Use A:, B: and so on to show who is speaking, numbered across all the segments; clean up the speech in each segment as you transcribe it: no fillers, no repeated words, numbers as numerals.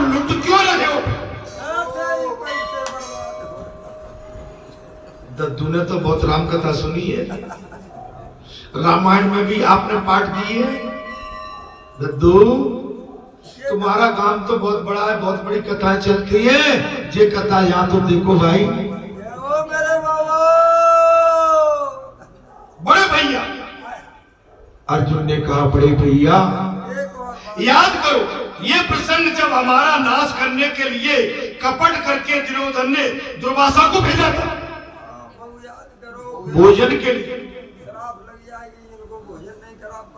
A: लुट क्यों रहे हो? दद्दू ने तो बहुत राम कथा सुनी है, रामायण में भी आपने पाठ की है। दद्दू तुम्हारा काम तो बहुत बड़ा है, बहुत बड़ी कथाएं चलती है, ये कथा यहाँ तो देखो भाई। बड़े भैया, अर्जुन ने कहा बड़े भैया याद करो, ये प्रसंग जब हमारा नाश करने के लिए कपट करके दुर्योधन ने दुर्वासा को भेजा था भोजन के लिए।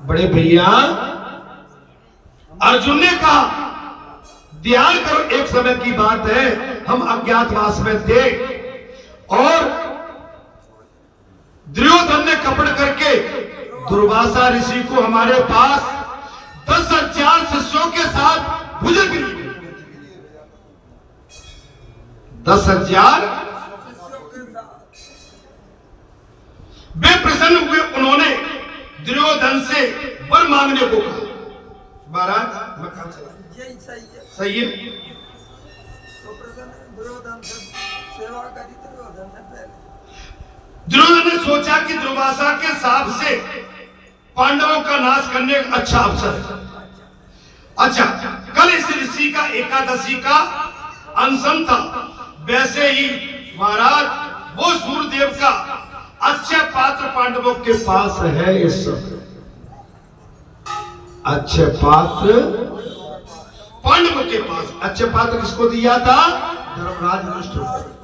A: बड़े भैया अर्जुन ने कहा ध्यान करो, एक समय की बात है, हम अज्ञातवास में थे और दुर्योधन ने कपट करके दुर्वासा ऋषि को हमारे पास 10,000 शिष्यों के साथ भोजन के लिए 10,000 वे प्रसन्न हुए। उन्होंने दुर्योधन से वर मांगने को कहा। महाराज मैं कहां चला? सही है। दुर्योधन ने सोचा कि दुर्वासा के शाप से पांडवों का नाश करने का अच्छा अवसर है। अच्छा, कल इस ऋषि का एकादशी का अनशन था, वैसे ही महाराज वो सूर्यदेव का अच्छे पात्र पांडवों के पास है। इस अच्छे पात्र पांडवों के पास, अच्छे पात्र किसको दिया था? धर्मराज युधिष्ठिर।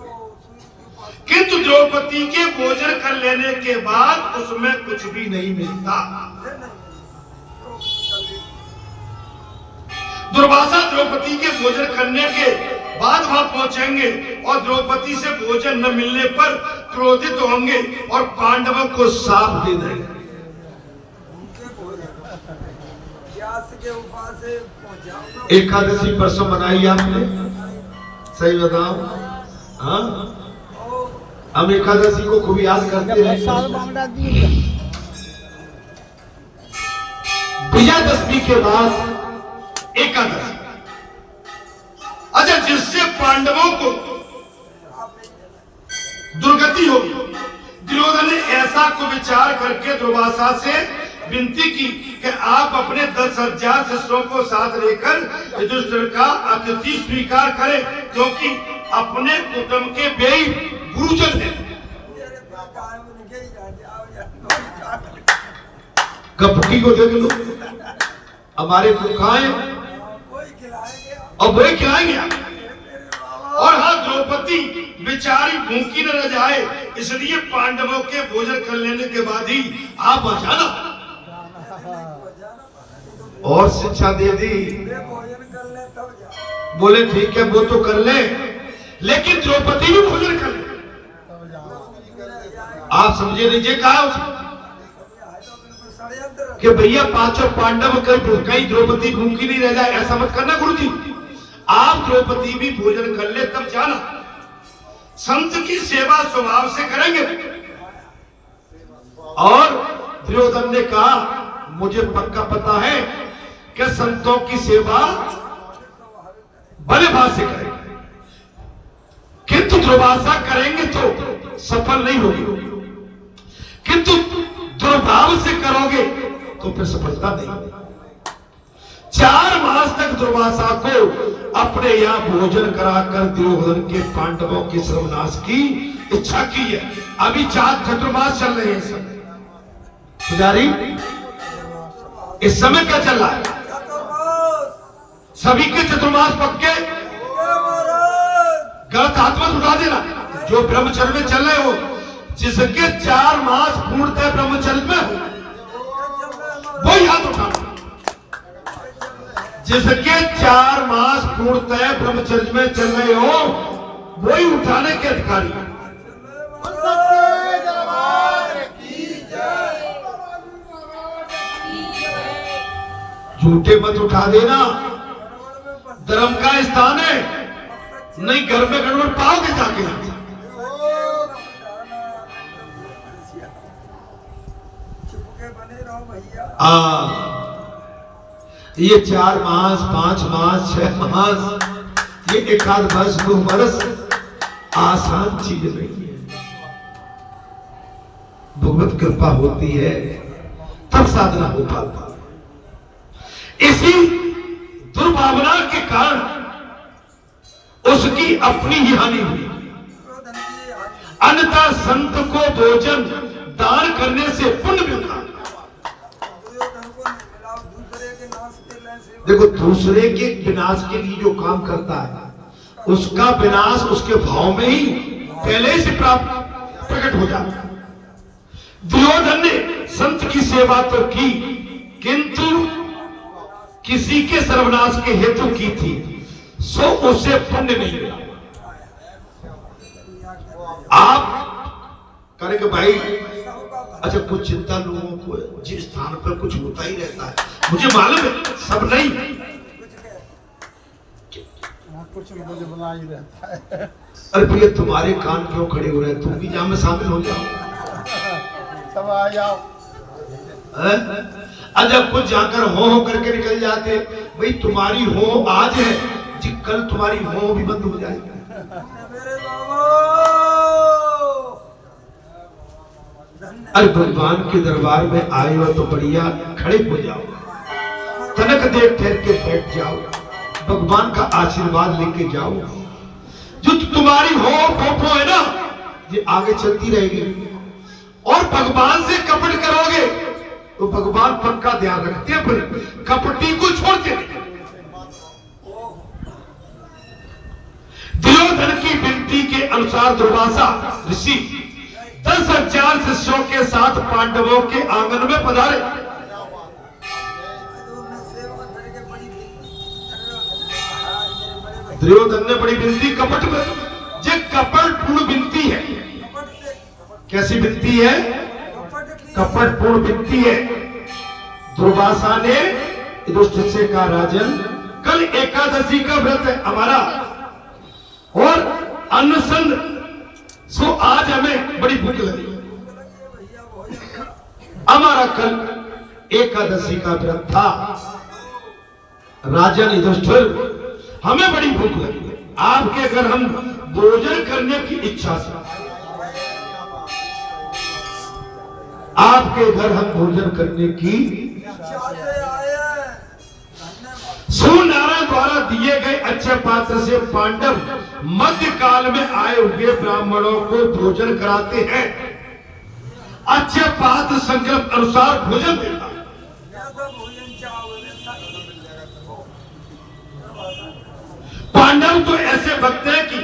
A: किंतु द्रौपदी के भोजन कर लेने के बाद उसमें कुछ भी नहीं मिलता। दुर्वासा द्रौपदी के भोजन करने के बाद वहां पहुंचेंगे और द्रौपदी से भोजन न मिलने पर क्रोधित होंगे और पांडवों को शाप दे देंगे। एकादशी परसों मनाई आपने? सही बताओ। हाँ, हम एकादशी को खूब याद करते हैं। विजयादशमी के बाद एकादशी। अच्छा, जिससे पांडवों को दुर्गति होगी, दुर्योधन ने ऐसा को विचार करके दुर्वासा से विनती की कि आप अपने 10,000 शिष्यों को साथ लेकर युधिष्ठिर का अतिथि स्वीकार करें, क्योंकि अपने कुटुंब के वे गुरुजन है। कपटी को देख लो, हमारे पुरखाएं और वही खिलाएंगे। और हाँ, द्रौपदी बेचारी भूखी न रह जाए, इसलिए पांडवों के भोजन कर लेने के बाद ही आप आ जाना। और शिक्षा दे दी। बोले ठीक है, वो तो कर ले, लेकिन द्रौपदी भी भोजन कर ले। आप समझे लीजिए कहा कि भैया पांचों पांडव कहीं द्रौपदी भूखी नहीं रह जाए, ऐसा मत करना गुरुजी। आप द्रौपदी भी भोजन कर ले तब जाना। संत की सेवा स्वभाव से करेंगे। और दुर्योधन ने कहा मुझे पक्का पता है कि संतों की सेवा भले भाव से करेंगे, किंतु दुर्वासा करेंगे तो सफल नहीं होगी, किंतु दुर्भाव से करोगे तो फिर सफलता नहीं। 4 मास तक दुर्वासा को अपने यहाँ भोजन कराकर दुर्योधन के पांडवों के सर्वनाश की इच्छा की है। अभी 4 चतुर्मास चल रहे हैं सब। पुजारी, इस समय क्या चल रहा है? सभी के चतुर्मास पक्के। गलत हाथ मत उठा देना। जो ब्रह्मचर्य में चल रहे हो, जिसके 4 मास पूर्णतः ब्रह्मचर्य में हो, वही हाथ उठाना। जिसके 4 मास पूर्णतः ब्रह्मचर्य में चल रहे हो, वही उठाने के अधिकारी। झूठे मत उठा देना, धर्म का स्थान है, नहीं घर में गड़बड़ पाओगे जाके। ये 4 मास 5 मास 6 मास ये एकाध वर्ष 2 वर्ष आसान चीज नहीं है। भगवत कृपा होती है तब साधना हो पाता है। इसी दुर्भावना के कारण उसकी अपनी ही हानि हुई। अन्यथा संत को भोजन दान करने से पुण्य मिलता। देखो, दूसरे के विनाश के लिए जो काम करता है उसका विनाश उसके भाव में ही पहले से प्राप्त प्रकट हो जाता है। दुर्योधन ने संत की सेवा तो की, किंतु किसी के सर्वनाश के हेतु की थी, सो उसे पुण्य नहीं मिला। आप करेंगे भाई, अच्छा कुछ चिंता लोगों को जिस स्थान पर कुछ होता ही रहता है, मुझे मालूम है सब नहीं,
B: कुछ मुझे बना ही रहता है।
A: अरे भैया तुम्हारे कान क्यों खड़े हो रहे हैं, तुम भी जहां में शामिल हो जाओ,
B: सब आ जाओ।
A: जब कुछ जाकर हो करके निकल जाते, भाई तुम्हारी हो आज है जी, कल तुम्हारी हो भी बंद हो जाएगी। अरे भगवान के दरबार में आए हो तो बढ़िया खड़े हो जाओ, तनक देर ठहर के बैठ जाओ, भगवान का आशीर्वाद लेके जाओ। जो तुम्हारी हो फोफो है ना, ये आगे चलती रहेगी। और भगवान से कपट करोगे तो भगवान पक्का ध्यान रखते हैं, पर कपटी को छोड़ते नहीं। दुर्योधन की विनती के अनुसार दुर्वासा ऋषि 10,000 शिष्यों के साथ पांडवों के आंगन में पधारे। दुर्योधन ने बड़ी विनती कपट में, ये कपटपूर्ण विनती है। कैसी विनती है? कपटपूर्ण विनती है। दुर्वासा ने युधिष्ठिर से कहा, राजन कल एकादशी का व्रत है हमारा और अन्नसंध, सो आज हमें बड़ी भूख लगी। हमारा कल एकादशी का व्रत था, राजन युधिष्ठिर हमें बड़ी भूख लगी, आपके घर हम भोजन करने की इच्छा से, आपके घर हम भोजन करने की सूर्यनारायण द्वारा दिए गए अच्छे पात्र से पांडव मध्यकाल में आए हुए ब्राह्मणों को भोजन कराते हैं। अच्छे पात्र संकल्प अनुसार भोजन देता है। पांडव तो ऐसे भक्त हैं कि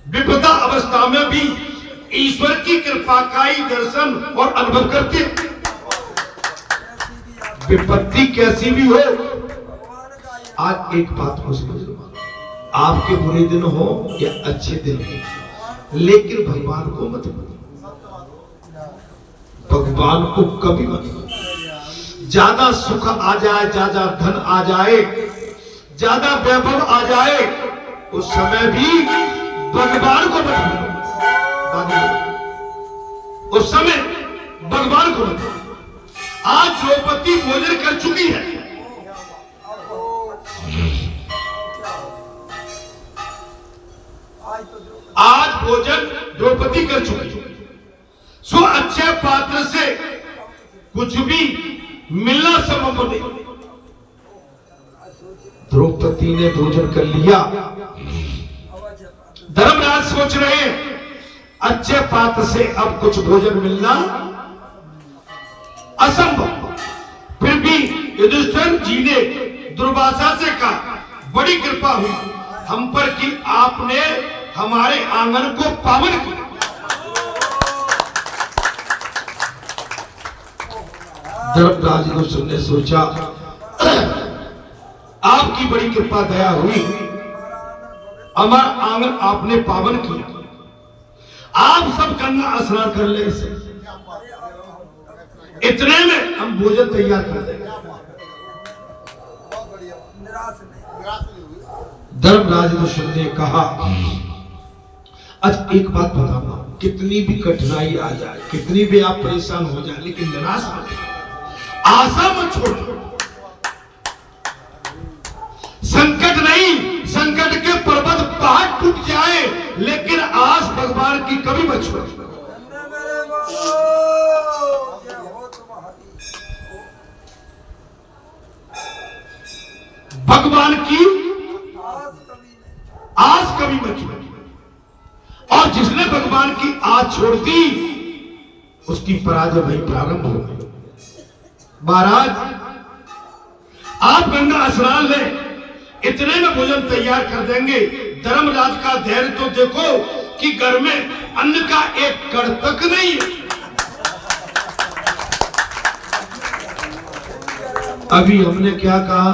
A: विपदा अवस्था में भी ईश्वर की कृपा का ही दर्शन और अनुभव करते हैं। विपत्ति कैसी भी हो, आज एक बात को समझो, आपके बुरे दिन हो या अच्छे दिन हो, लेकिन भगवान को मत भूलो, भगवान को कभी मत भूलो। ज्यादा सुख आ जाए, ज्यादा धन आ जाए, ज्यादा वैभव आ जाए, उस समय भी भगवान को मत भूलो। उस समय भगवान को मत भूलो। आज द्रौपदी भोजन कर चुकी है, आज भोजन द्रौपदी कर चुकी है, सो अच्छे पात्र से कुछ भी मिलना संभव नहीं। द्रौपदी ने भोजन कर लिया। धर्मराज सोच रहे हैं अच्छे पात्र से अब कुछ भोजन मिलना असंभव। फिर भी युधिष्ठिर जी ने दुर्वासा से कहा, बड़ी कृपा हुई हम पर कि आपने हमारे आंगन को पावन किया। धर्मराज युधिष्ठिर ने सोचा आपकी बड़ी कृपा दया हुई, हमारा आंगन आपने पावन किया, आप सब गंगा स्नान कर ले, इसे इतने में हम भोजन तैयार कर देंगे। धर्मराज युधिष्ठिर ने कहा, आज एक बात बताऊंगा, कितनी भी कठिनाई आ जाए, कितनी भी आप परेशान हो जाए, लेकिन निराश मत, आशा मत छोड़ो। संकट नहीं, संकट संकट के पर्वत पहाड़ टूट जाए, लेकिन आस भगवान की कभी मत छोड़ो। भगवान की आस कभी मत छोड़ो। और जिसने भगवान की आस छोड़ दी, उसकी पराजय वही प्रारंभ हो गई। महाराज, आप गंगा स्नान लें, इतने में भोजन तैयार कर देंगे। धर्मराज का धैर्य तो देखो कि घर में अन्न का एक कण तक नहीं है। अभी हमने क्या कहा,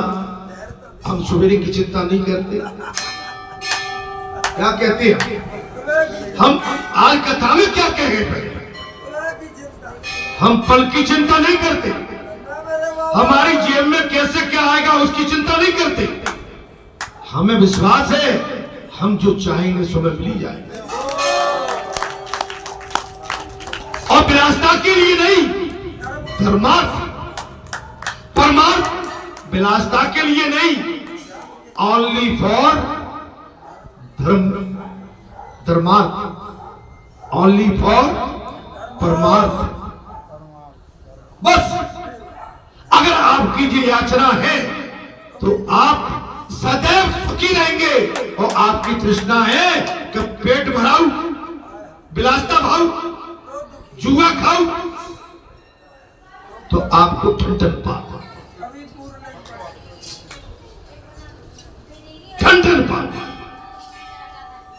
A: हम सवेरे की चिंता नहीं करते, क्या कहते हैं हम? आज कथा में क्या कह गए पहले? हम फल की चिंता नहीं करते, हमारी जेब में कैसे क्या आएगा उसकी चिंता नहीं करते। हमें विश्वास है हम जो चाहेंगे सो हमें मिल जाएगा। और विलासता के लिए नहीं, धर्मार्थ परमार्थ, विलासता के लिए नहीं, ओनली फॉर धर्मार्थ, ओनली फॉर परमार्थ। बस अगर आपकी ये याचना है तो आप सदैव सुखी रहेंगे। और आपकी तृष्णा है कि पेट भराऊं, विलासता भाऊ, जुआ खाऊं, तो आपको ठंडन पाओ, ठंडन पाओ।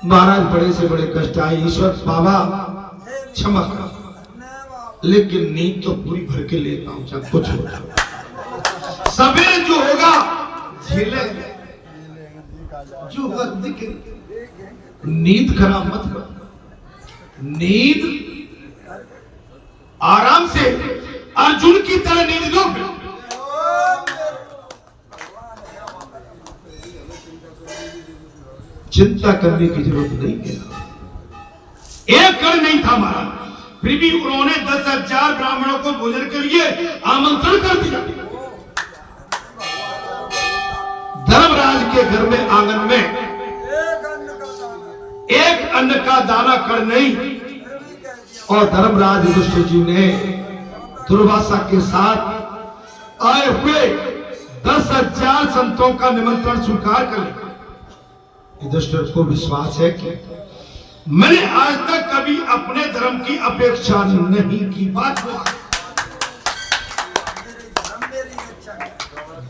A: महाराज, बड़े से बड़े कष्ट आए, ईश्वर बाबा क्षमा करो, लेकिन नींद तो पूरी भर के लेता हूं, सब कुछ होगा। सवेरे जो होगा झेलेंगे, जो वक्त नींद खराब मत करो। नींद आराम से अर्जुन की तरह नींद लो। चिंता करने की जरूरत नहीं है। एक कण नहीं था महाराज, फिर भी उन्होंने 10,000 ब्राह्मणों को भोजन के लिए आमंत्रण कर दिया। धर्मराज के घर में आंगन में एक अन्न का दाना कण नहीं। और धर्मराज युधिष्ठिर जी ने दुर्वासा के साथ आए हुए 10,000 संतों का निमंत्रण स्वीकार कर लिया। युधिष्ठिर को विश्वास है कि मैंने आज तक कभी अपने धर्म की अपेक्षा नहीं की। बात हुआ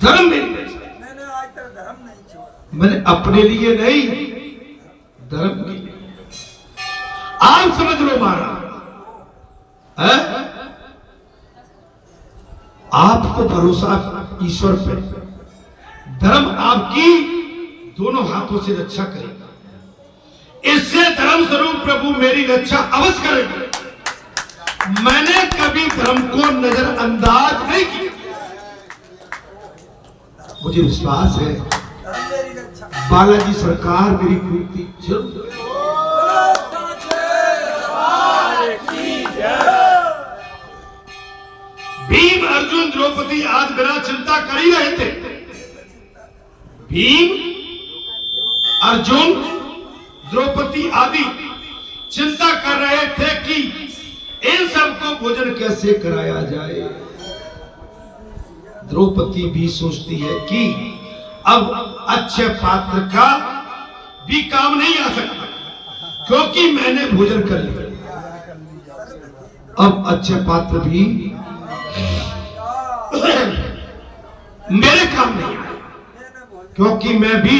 A: धर्म में मैंने अपने लिए नहीं, धर्म के लिए। आप समझ लो महाराज, आपको भरोसा ईश्वर पे, धर्म आपकी दोनों हाथों से रक्षा करेगा। इससे धर्म स्वरूप प्रभु मेरी रक्षा अवश्य करेगा। मैंने कभी धर्म को नजरअंदाज नहीं किया। मुझे विश्वास है बालाजी सरकार मेरी पूर्ति जरूर। भीम, अर्जुन, द्रौपदी आज बिना चिंता कर ही रहे थे। भीम, अर्जुन, द्रौपदी आदि चिंता कर रहे थे कि इन सबको भोजन कैसे कराया जाए। द्रौपदी भी सोचती है कि अब अच्छे पात्र का भी काम नहीं आ सकता, क्योंकि मैंने भोजन कर लिया। अब अच्छे पात्र भी मेरे काम नहीं आए, क्योंकि मैं भी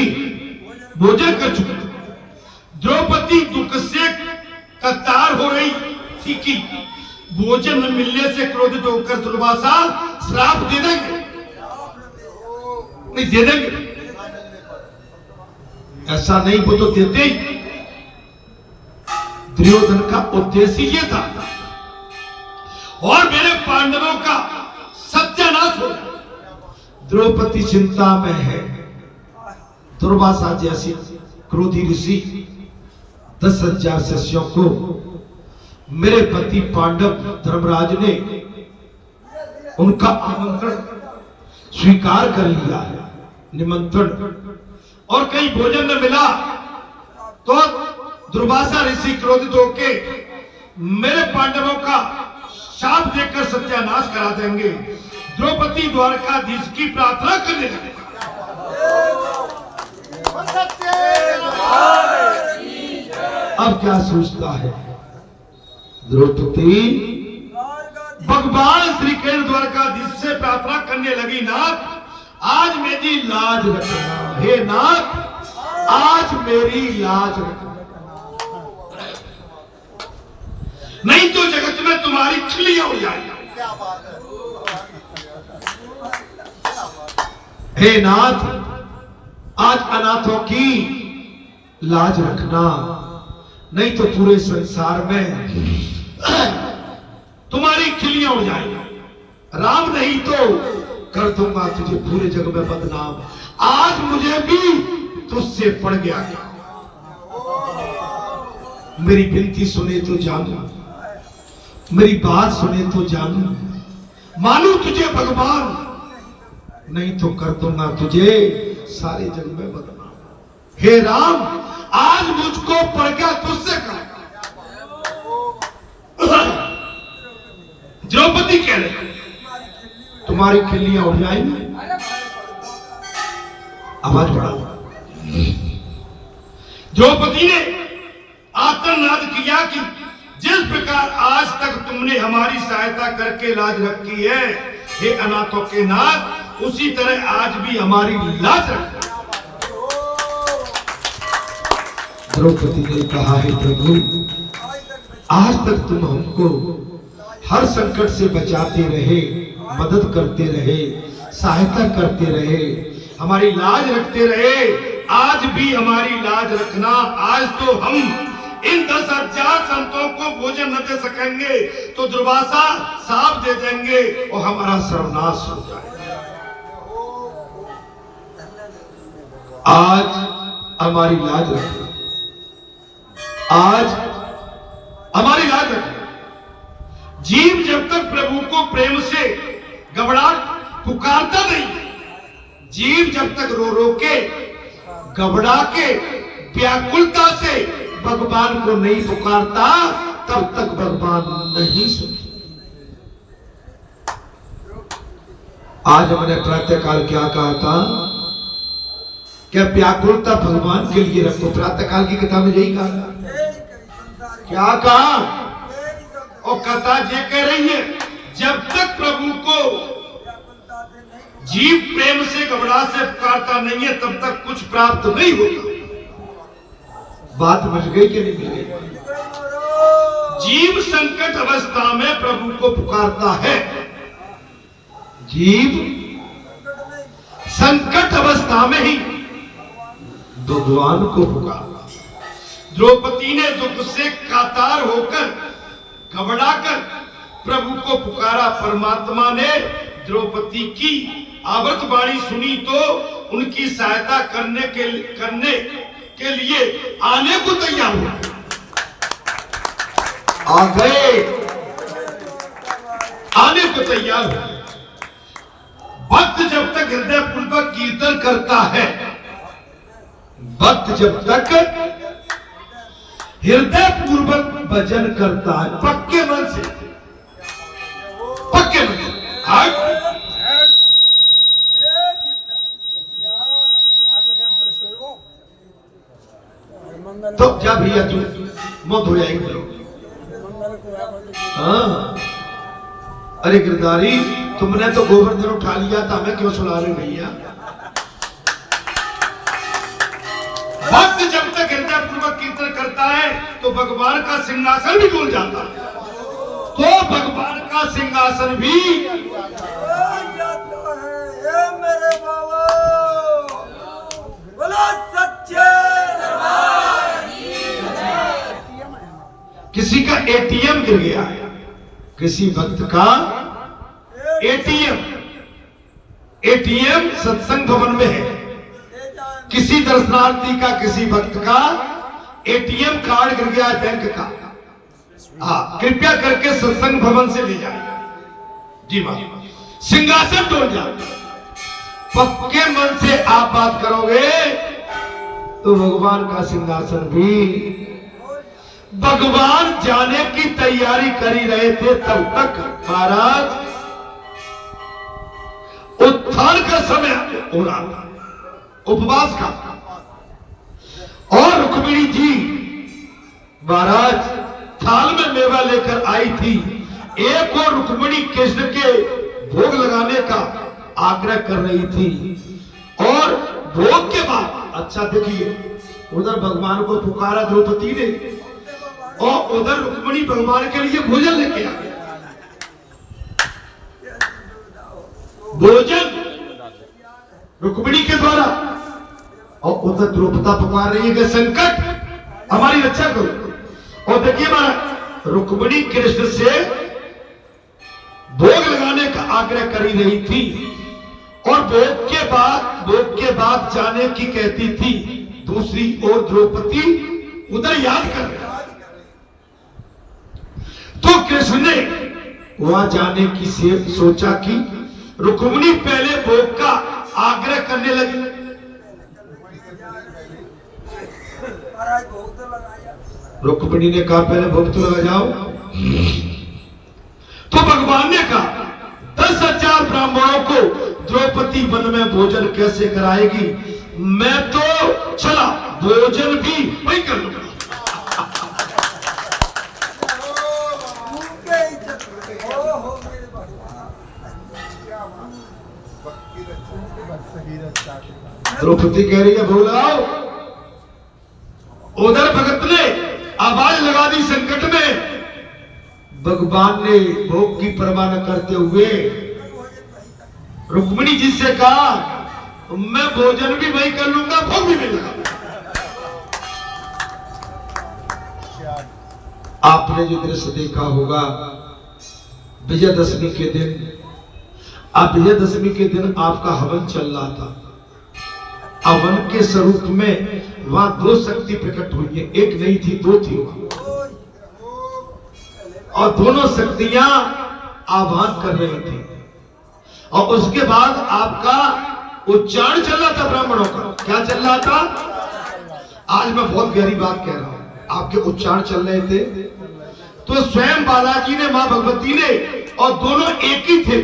A: भोजन कर चुका। द्रौपदी दुख से कतार हो रही थी कि भोजन न मिलने से क्रोधित होकर दुर्वासा श्राप दे देंगे, नहीं दे देंगे। ऐसा नहीं, वो तो देते ही। दुर्योधन का उद्देश्य ये था और मेरे पांडवों का सत्यानाश हो। द्रौपदी चिंता में है। दुर्वासा जैसे क्रोधी ऋषि 10,000 शिष्यों को मेरे पति पांडव धर्मराज ने उनका आमंत्रण स्वीकार कर लिया है, निमंत्रण। और कहीं भोजन न मिला तो दुर्वासा ऋषि क्रोधित होके मेरे पांडवों का शाप देकर सत्यानाश करा देंगे। द्रौपदी द्वारकाधीश की प्रार्थना करने लगे। अब क्या सोचता है द्रौपदी? भगवान श्री कृष्ण द्वारकाधीश से प्रार्थना करने लगी, नाथ आज मेरी लाज रखना, हे नाथ आज मेरी लाज रखना, नहीं तो जगत में तुम्हारी खिल्लियां हो जाएगी। हे नाथ आज अनाथों की लाज रखना, नहीं तो पूरे संसार में तुम्हारी खिल्लियां हो जाएगी। राम नहीं तो कर दूंगा तुझे पूरे जग में बदनाम। आज मुझे भी तुझसे पड़ गया, मेरी विनती सुने तो जानू, मेरी बात सुने तो जानू, मानू तुझे भगवान, नहीं तो कर दूंगा तुझे सारे जग में बदनाम। हे राम आज मुझको पड़ गया तुझसे कर। द्रौपदी कह रही तुम्हारी खिल्लियां उड़ जाएंगी। आवाज बढ़ा। द्रौपदी ने आर्तनाद किया कि जिस प्रकार आज तक तुमने हमारी सहायता करके लाज रखी है हे अनाथों के नाथ, उसी तरह आज भी हमारी लाज रखना। द्रौपदी ने कहा है प्रभु आज तक तुम हमको हर संकट से बचाते रहे, मदद करते रहे, सहायता करते रहे, हमारी लाज रखते रहे, आज भी हमारी लाज रखना। आज तो हम इन 10,000 संतों को भोजन न दे सकेंगे तो दुर्वासा साफ दे देंगे और हमारा सर्वनाश हो जाएगा। आज हमारी लाज रखना, आज हमारी लाज रखना। जीव जब तक प्रभु को प्रेम से घबराहट पुकारता नहीं, जीव जब तक रो रो के घबरा के व्याकुलता से भगवान को नहीं पुकारता तब तक भगवान नहीं सुनते। आज हमने प्रातःकाल क्या कहा था? क्या व्याकुलता भगवान के लिए रखो। प्रातःकाल की कथा में यही कहा। क्या कहा? और कथा ये कह रही है जब तक प्रभु को जीव प्रेम से घबरा से पुकारता नहीं है तब तक कुछ प्राप्त नहीं होता। बात समझ गई कि नहीं मिल गई? जीव संकट अवस्था में प्रभु को पुकारता है, जीव संकट अवस्था में ही भगवान को पुकारता। द्रौपदी ने दुख से कातर होकर घबराकर प्रभु को पुकारा। परमात्मा ने द्रौपदी की आवर्त वाणी सुनी तो उनकी सहायता करने के लिए आने को तैयार हुआ। आ गए, आने को तैयार हुआ। भक्त जब तक हृदय पूर्वक कीर्तन करता है, भक्त जब तक हृदय पूर्वक भजन करता है, पक्के मन से, पक्के मन से। तो क्या भैया तू मौत हो जाएगी। हाँ अरे गिरधारी तुमने तो गोवर्धन उठा लिया था, हमें क्यों सुना रहे भैया? भक्त जब तक हृदय पूर्वक कीर्तन करता है तो भगवान का सिंहासन भी डूल जाता है, तो भगवान का सिंहासन भी
C: जाता है। मेरे बाबा बोलो सच्चे दरबार की जय।
A: किसी का एटीएम गिर गया है, किसी भक्त का एटीएम सत्संग भवन में है। किसी दर्शनार्थी का, किसी भक्त का एटीएम कार्ड गिर गया है बैंक का। हाँ कृपया करके सत्संग भवन से ले जाए। जी मां सिंहासन डोल जाए। पक्के मन से आप बात करोगे तो भगवान का सिंहासन भी। भगवान जाने की तैयारी कर ही रहे थे, तब तक महाराज उत्थान का समय हो रहा था, उपवास का। और रुक्मिणी जी महाराज थाल में मेवा लेकर आई थी। एक और रुक्मिणी कृष्ण के भोग लगाने का आग्रह कर रही थी। और भोग के बाद अच्छा देखिए, उधर भगवान को पुकारा द्रौपदी ने और उधर रुक्मिणी भगवान के लिए भोजन लेके आ गए। भोजन रुक्मिणी के द्वारा, और उधर द्रौपदी पुकार रही है कि संकट हमारी रक्षा करो। और देखिए महाराज रुक्मिणी कृष्ण से भोग लगाने का आग्रह कर ही रही थी और भोग के बाद जाने की कहती थी। दूसरी ओर द्रौपदी उधर याद कर रहे। तो कृष्ण ने वहां जाने की सोचा कि रुक्मिणी पहले भोग का आग्रह करने लगी। रुक्मिणी ने कहा पहले भोग तो लगा जाओ। तो भगवान ने कहा 10,000 ब्राह्मणों को द्रौपदी वन में भोजन कैसे कराएगी? मैं तो चला, भोजन भी वही कर लूंगा। द्रौपदी कह रही है भोग लगाओ। उधर भगत ने आवाज लगा दी संकट में। भगवान ने भोग की परवाह न करते हुए रुक्मिणी जी से कहा मैं भोजन भी वही कर लूंगा, भोग भी मिलेगा। आपने जो दृश्य देखा होगा विजयदशमी के दिन, आप विजयदशमी के दिन आपका हवन चल रहा था। हवन के स्वरूप में वहां दो शक्ति प्रकट हुई है, एक नहीं थी दो थी वहां। और दोनों शक्तियां आह्वान कर रही थी। और उसके बाद आपका उच्चारण चल रहा था ब्राह्मणों का। क्या चल रहा था? आज मैं बहुत गहरी बात कह रहा हूं। आपके उच्चारण चल रहे थे तो स्वयं बालाजी ने, मां भगवती ने, और दोनों एक ही थे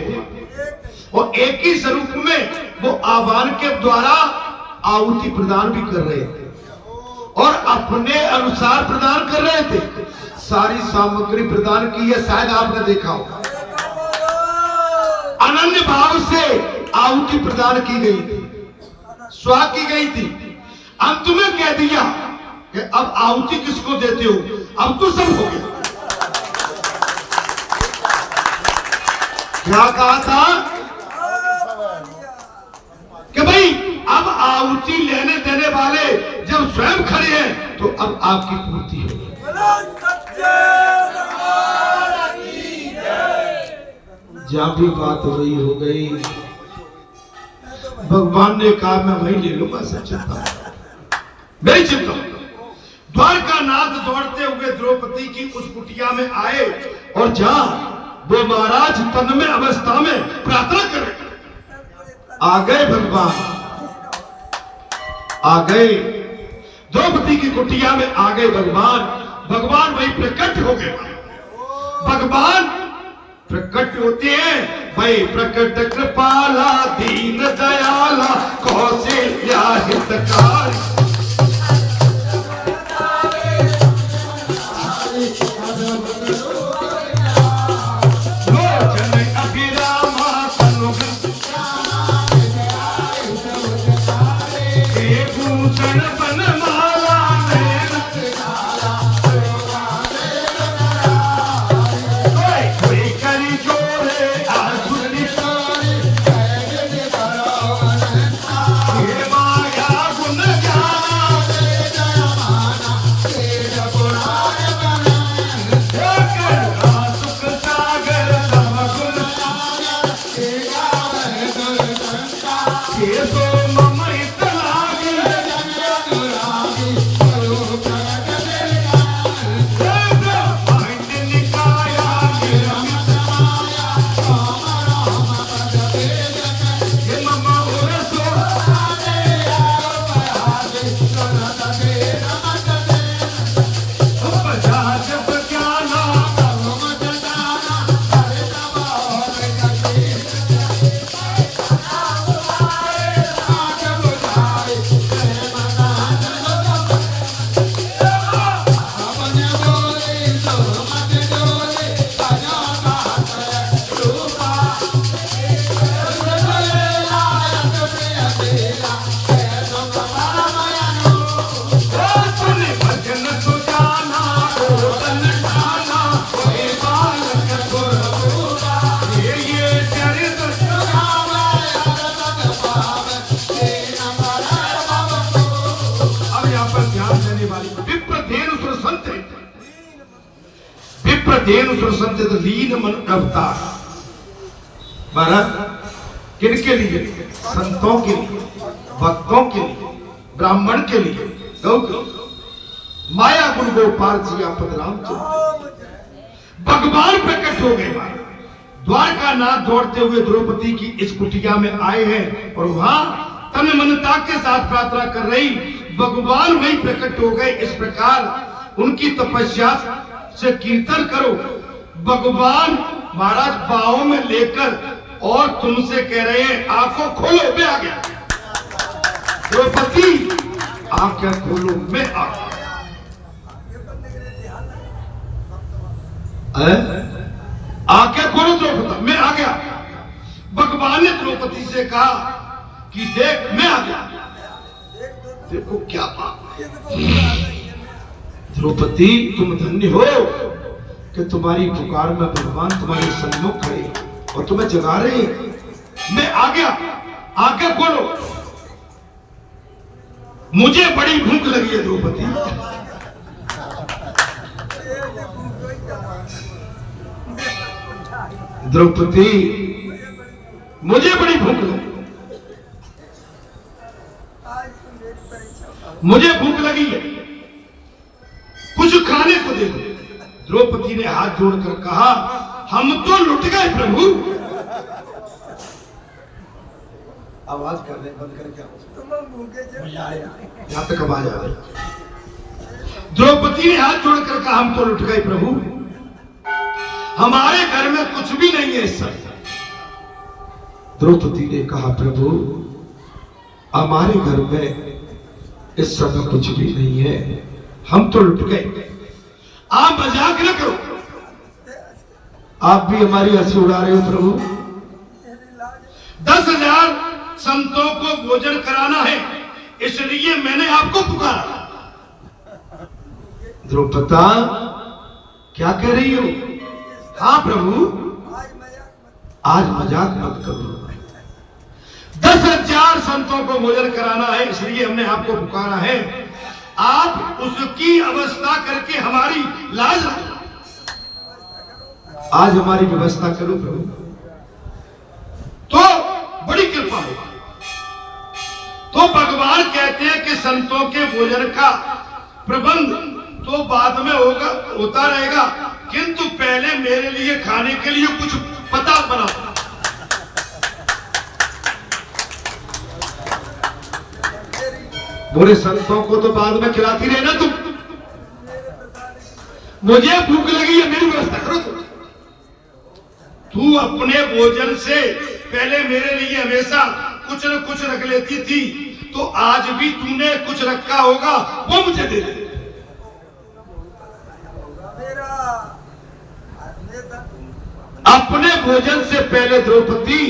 A: और एक ही स्वरूप में वो आह्वान के द्वारा आहुति प्रदान भी कर रहे थे और अपने अनुसार प्रदान कर रहे थे। सारी सामग्री प्रदान की है, शायद आपने देखा होगा। अनन्य भाव से आहुति प्रदान की गई थी, स्वाह की गई थी। अंत में कह दिया कि अब आहुति किसको देते हो? अब तो सब हो गया। क्या कहा था कि भाई अब आहुति लेने देने वाले जब स्वयं खड़े हैं तो अब आपकी पूर्ति होगी। जहां भी बात हो रही हो गई, भगवान ने कहा मैं वही ले लूंगा, सब चिंता नहीं चिंता। द्वारका नाथ दौड़ते हुए द्रौपदी की उस कुटिया में आए और जहां वो महाराज तन्मय अवस्था में प्रार्थना कर रहे, आ गए भगवान, आ गए द्रौपदी की कुटिया में आ गए भगवान। भगवान वही प्रकट हो गए। भगवान प्रकट होते हैं भाई, प्रकट कृपाला दीन दयाला कौशल्या हितकारी। धेनु सुरसंचित लीन मन अवतार। महाराज किनके लिए? संतों के लिए, भक्तों के लिए, ब्राह्मण के लिए, गौ के लिए। माया गुण गोपाल जी आपद रामचंद्र भगवान प्रकट हो गए। द्वारका नाथ दौड़ते हुए द्रौपदी की इस कुटिया में आए हैं और वहां तन मनता के साथ प्रार्थना कर रही, भगवान वही प्रकट हो गए। इस प्रकार उनकी तपस्या से कीर्तन करो। भगवान महाराज बाहों में लेकर और तुमसे कह रहे हैं आंखों खोलो, मैं आ गया। द्रौपदी आंखें खोलो, मैं आ गया। आंखें खोलो द्रौपदी, मैं आ गया। भगवान ने द्रौपदी से कहा कि देख मैं आ गया। देखो क्या बात है द्रौपदी, तुम धन्य हो कि तुम्हारी पुकार में भगवान तुम्हारे सम्मुख खड़े और तुम्हें जगा रहे हैं। मैं आ गया, आंखें खोलो। मुझे बड़ी भूख लगी है द्रौपदी। द्रौपदी मुझे बड़ी भूख लगी, मुझे भूख लगी है, कुछ खाने को दे दो। द्रौपदी ने हाथ जोड़कर कहा हम तो लुट गए प्रभु। आवाज कर रहे बंद कर, क्या यहां तक आवाज आ रही। द्रौपदी ने हाथ जोड़कर कहा हम तो लुट गए प्रभु, हमारे घर में कुछ भी नहीं है इस समय। द्रौपदी ने कहा प्रभु हमारे घर में इस समय कुछ भी नहीं है, हम तो लुट गए। आप मजाक न करो, आप भी हमारी हंसी उड़ा रहे हो प्रभु। 10,000 संतों को भोजन कराना है, इसलिए मैंने आपको पुकारा। द्रौपदी क्या कह रही हो? हाँ प्रभु, आज मजाक मत करो। 10,000 संतों को भोजन कराना है, इसलिए हमने आपको पुकारा है। आप उसकी अवस्था करके हमारी लाज रखो। आज हमारी व्यवस्था करो प्रभु, तो बड़ी कृपा होगी। तो भगवान कहते हैं कि संतों के भोजन का प्रबंध तो बाद में होता रहेगा, किंतु पहले मेरे लिए खाने के लिए कुछ पता बनाओ। बोले संतों को तो बाद में खिलाती रहे ना तुम, मुझे भूख लगी है, मेरी व्यवस्था करो तू अपने भोजन से पहले मेरे लिए हमेशा कुछ न कुछ रख लेती थी, तो आज भी तूने कुछ रखा होगा, वो मुझे दे दे। अपने भोजन से पहले द्रौपदी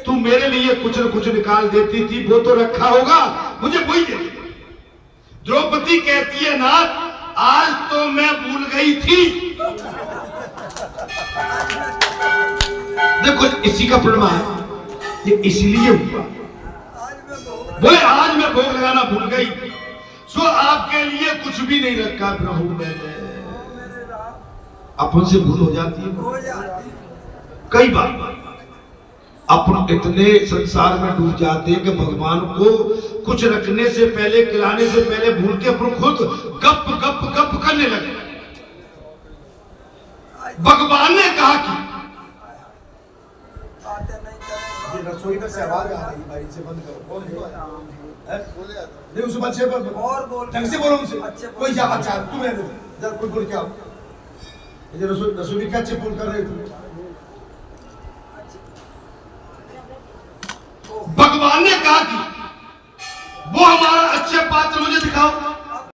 A: तू मेरे लिए कुछ न कुछ निकाल देती थी, वो तो रखा होगा, मुझे वही दे। द्रौपदी कहती है नाथ आज तो मैं भूल गई थी। देखो इसी का परिणाम है, ये इसलिए हुआ। बोले आज मैं भोग लगाना भूल गई, सो आपके लिए कुछ भी नहीं रखा प्रभु मैंने। अपन से भूल हो जाती है कई बार, अपन इतने संसार में डूब जाते हैं कि भगवान को कुछ रखने से पहले, खिलाने से पहले भूल के अपन खुद गप गप गप करने लगे। भगवान ने कहा कि
B: रसोई में से आवाज आ रही है भाई, इसे बंद करो। कौन है? नहीं उस बच्चे पर और बोल, ढंग से बोलो उनसे। कोई जा अच्छा तुम इधर कोई बोल क्या ये रसोई क्या अच्छे बोल कर रहे थे।
A: भगवान ने कहा कि वो हमारा अच्छे पात्र मुझे दिखाओ।